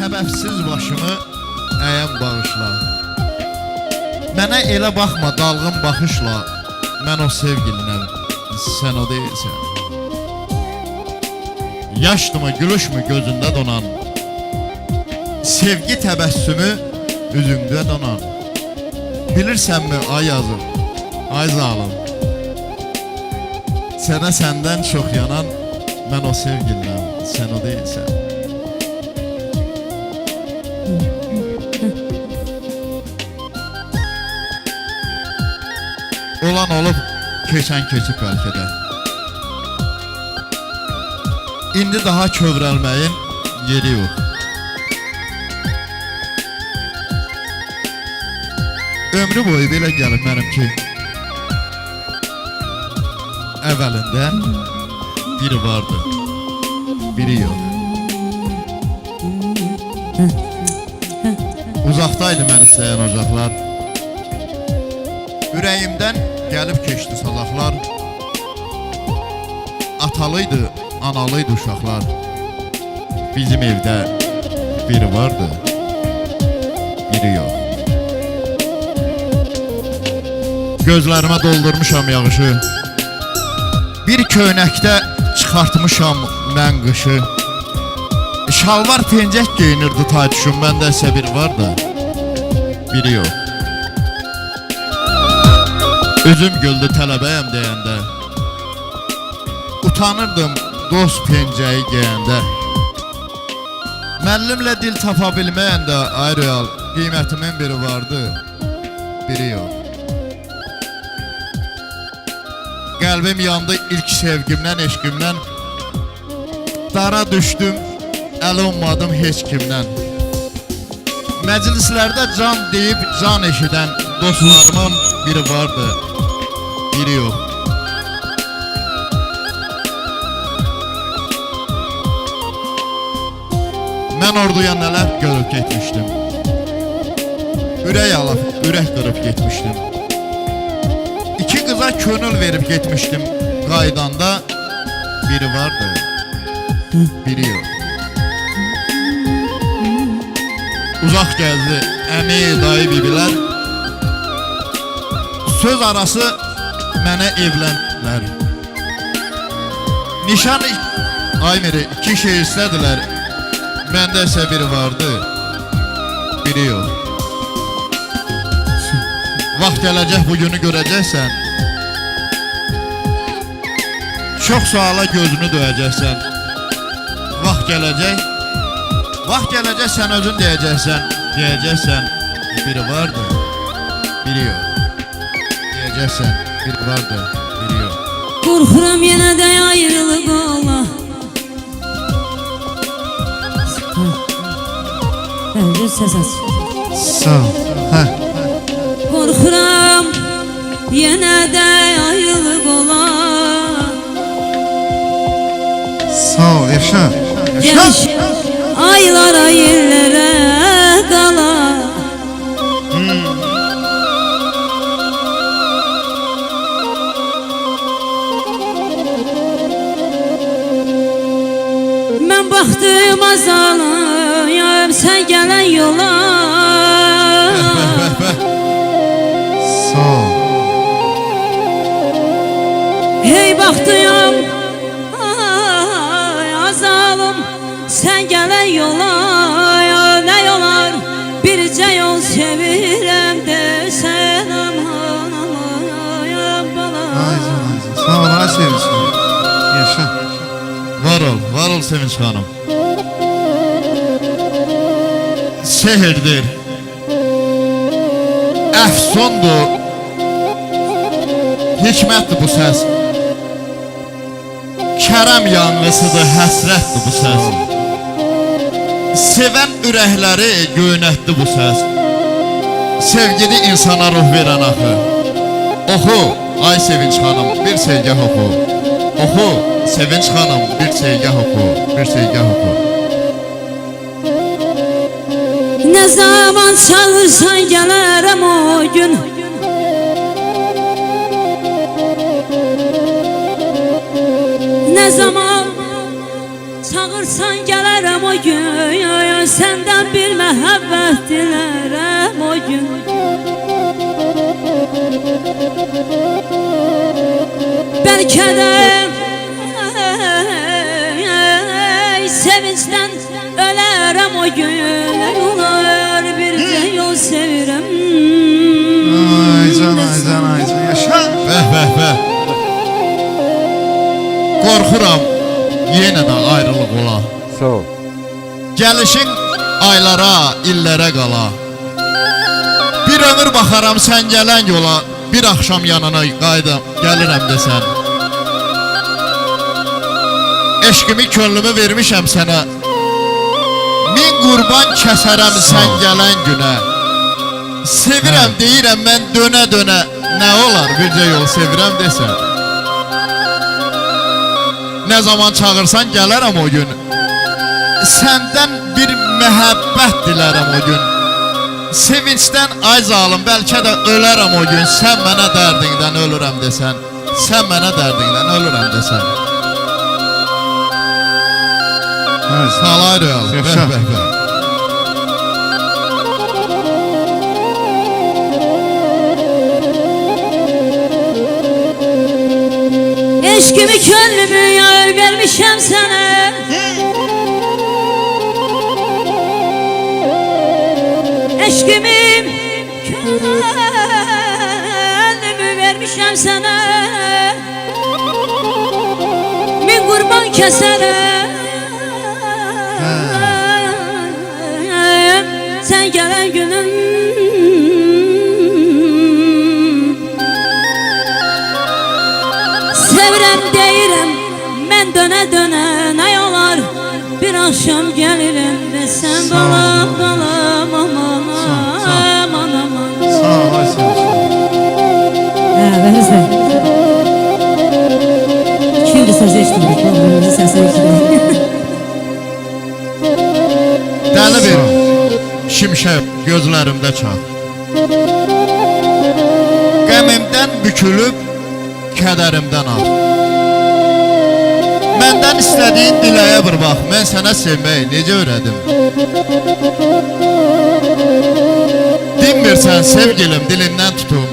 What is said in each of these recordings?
Səbəbsiz başımı əyən bağışla. Mənə elə baxma dalğın baxışla. Mən o sevgilinəm, sən o deyilsən. Yaşdımı, gülüşmü gözündə donan, sevgi təbəssümü üzündə donan. Bilirsənmi ay yazım, ay zalım, sənə səndən çox yanan mən o sevgilinəm, sən o deyilsən. Olan olub, keçən keçib bəlkə də. İndi daha kövrəlməyin yeri yox. Ömrü boyu belə gəlib mənim ki, əvvəlində biri vardı, biri yox. Uzaqdaydı məni istəyən ocaqlar. Ürəyimdən gəlib keçdi salaqlar. Atalıydı, analıydı uşaqlar. Bizim evdə biri vardı, biri yox. Gözlərimə doldurmuşam yağışı. Bir köynəkdə çıxartmışam mən qışı. Şalvar pencək geyinirdi taytuşum, məndə isə biri vardı, biri yox. Üzüm güldü tələbəyəm deyəndə. Utanırdım dost pencəyi geyəndə. Müəllimlə dil tapa bilməyəndə ay real, qiymətimin biri vardı, biri yox. Qəlbim yandı ilk sevgimdən, eşqimdən. Dara düşdüm, əl olmadım heç kimdən. Məclislərdə can deyib can eşidən dostlarımın biri vardı, biri yox. Mən orduya nələr görüb getmişdim. Ürək alıb, ürək qırıb getmişdim. İki qıza könül verib getmişdim. Qaydanda biri vardı, biri yox. Uzaq gəldi əmi, dayı, bibilər. Söz arası mənə evləndilər. Nişan aymiri iki şey istədilər. Məndə isə biri vardı, biri yox. Vaxt gələcək bu günü görəcəksən. Çox suala gözünü döyəcəksən. Vaxt gələcək, vaxt gələcək sən özün deyəcəksən. Deyəcəksən, biri vardı, biri yox. Deyəcəksən, biri vardı, biri yox. Qorxuram yenə də ayrılıq ola. Bence ses aç. Sağ ol. Qorxuram yenə də ayrılıq ola. Sağ ol, yaşa. Gəliş aylara yerlərə qala. Mən baxdım azalıyam sən gələn yola. Sağ ol. Hey baxdım azalım sən gələn yola. Nə yolar bircə yol sevirəm desən aman aman bala. Sağ ol, ay Sevinç. Yaşa. Var ol Sevinç xanım. Sehirdir, əfsundur, hikmətdir bu səs. Kərəm yanlısıdır, həsrətdir bu səs. Sevən ürəkləri göynətdi bu səs. Sevgili insana ruh verən axı. Oxu, ay Sevinç xanım, bir sevgah oxu. Oxu, Sevinç xanım, bir sevgah oxu, bir sevgah oxu. Ne zaman çağırsan gələrəm o gün. Ne zaman Çağırsan gələrəm o gün, səndən bir məhəbbət dilərəm o gün. Bəlkə də sevincdən ölərəm o gün. Olar bir də yol sevirəm. Ay can, yaşa. Bəh. Qorxuram yenə də ayrılıq ola. Sağ ol. Gəlişin aylara, illərə qala. Bir ömür baxaram sən gələn yola, bir axşam yanına qayıdım, gəlirəm desən. Eşqimi, könlümü vermişəm sənə. Min qurban kəsərəm sən gələn günə. Sevirəm deyirəm mən dönə-dönə. Nə olar bircə yol sevirəm desən. Nə zaman çağırsan gələrəm o gün. Səndən bir məhəbbət dilərəm o gün. Sevincdən ay zalım bəlkə də ölərəm o gün. Sən mənə dərdindən ölürəm desən. Sən mənə dərdindən ölürəm desən. Salay real. Yaşa. Bəh. Eşkimi, könlümü yar vermişəm sənə. Eşkimi, könlümü vermişəm sənə. Min qurban kəsərəm sən gələn günüm. Sevirəm deyirəm mən dönə-dönə. Nə olar bir axşam gəlirəm desən. Balam, balam, aman, aman, aman. Sağ ol, ay sen. Verirsən. Kimdir sözü eşitmiyor. Könlümüzün səsi eşitmiyor. Dəli bir şimşək gözlərimdə çal. Qəmimdən bükülüb kədərimdən al. Məndən istədiyin diləyə bir bax. Mən sənə sevməyi necə öyrədim? Dinmirsən sevgilim dilindən tutum.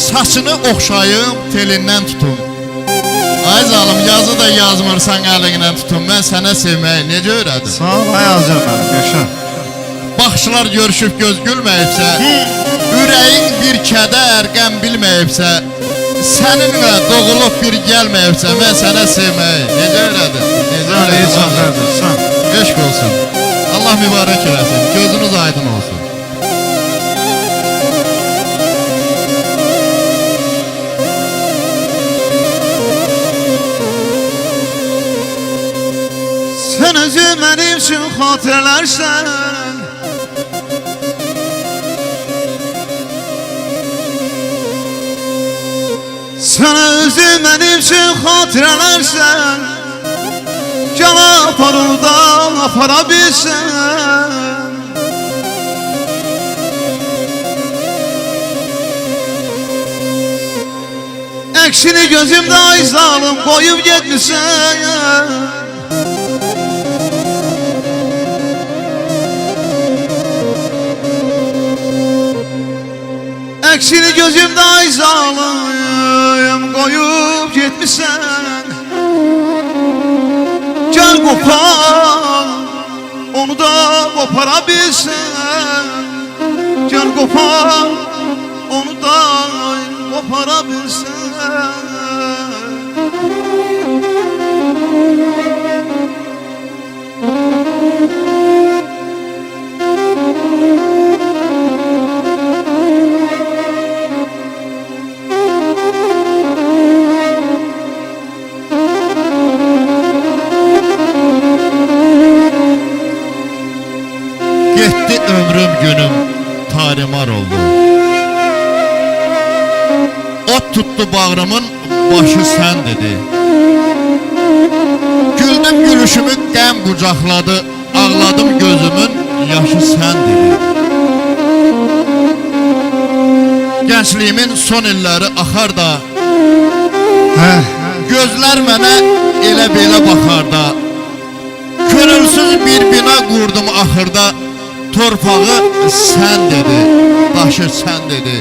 Saçını oxşayım telindən tutum. Ay zalım yazı da yazmırsan əlindən tutum. Mən sənə sevməyi necə öyrədim? Sağ ol, ay azam benim, yaşa. Baxışlar görüşüb göz gülməyibsə, ürəyin bir kədər qəm bilməyibsə, səninlə doğulub bir gəlməyibsə, mən sənə sevməyi necə öyrədim? Necə Ay öyrədim? can kardeş, sağ ol. Eşq olsun. Allah mübarək eləsin. Gözünüz aydın olsun. Sen özün benim için hatırlarsan, sen özün benim için hatırlarsan, gel aparırdan aparabilsen. Eksini gözümde ay zalim koyup gitmişsen. Eksini gözümde ay zalim koyup gitmişsen. Gel kopar onu da koparabilsen. Gel kopar onu da koparabilsen. Getdi ömrüm günüm tarimar oldu. Ot tuttu bağrımın başı sen dedi. Güldüm gülüşümü qəm qucaqladı. Ağladım gözümün yaşı sen dedi. Gençliğimin son illəri axar da gözlər mənə elə belə baxarda. Könülsüz bir bina qurdum axırda. Torpağı sən dedi, daşı sən dedi.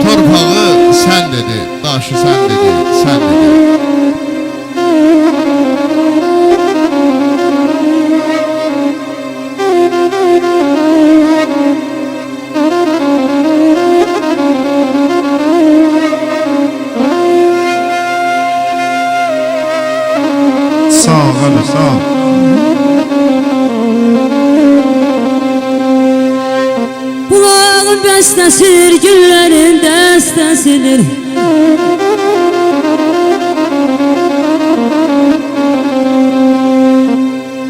Torpağı sən dedi, daşı sən dedi, sən dedi. Sağ ol abi, sağ ol. Bulağın bəstəsidir, güllərin dəstəsidir.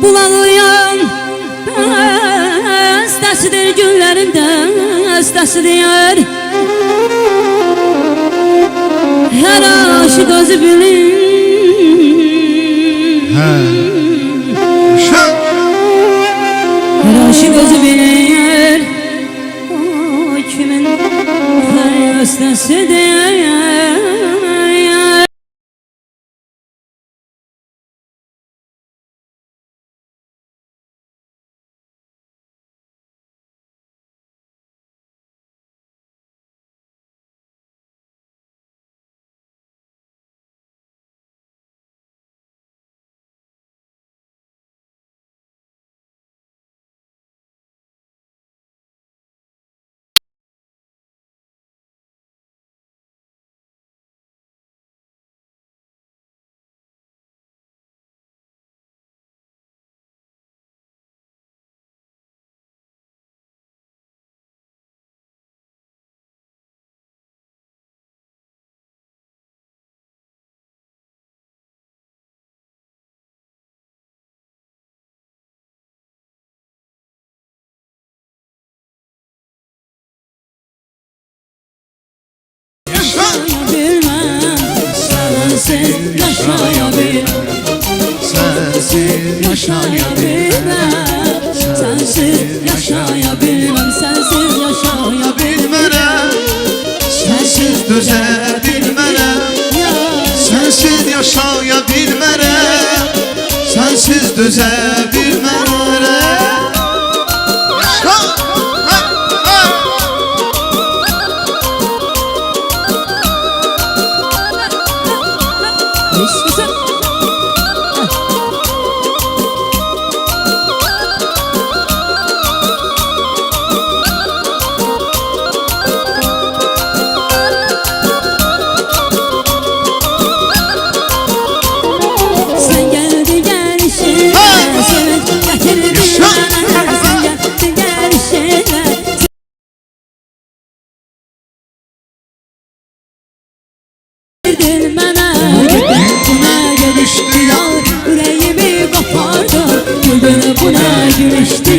Bulağın bəstəsidir, güllərin dəstəsidir. Hər aşıq özü bilir. Her aşık özü bilir. O kimin hastasıdır. Sensiz yaşayabilmem, sensiz yaşayabilmem, sensiz yaşayabilmem, sensiz yaşayabilmem, Sensiz dözə bilmərəm, sensiz yaşaya bilmərəm, sensiz dözə bilmərəm. sen geldin gelişine, sevinç getirdin bana, sen geldin gelişine. Getirdin bana, buna gülüştü yar, yüreğimi kopardı, güldün buna gülüştü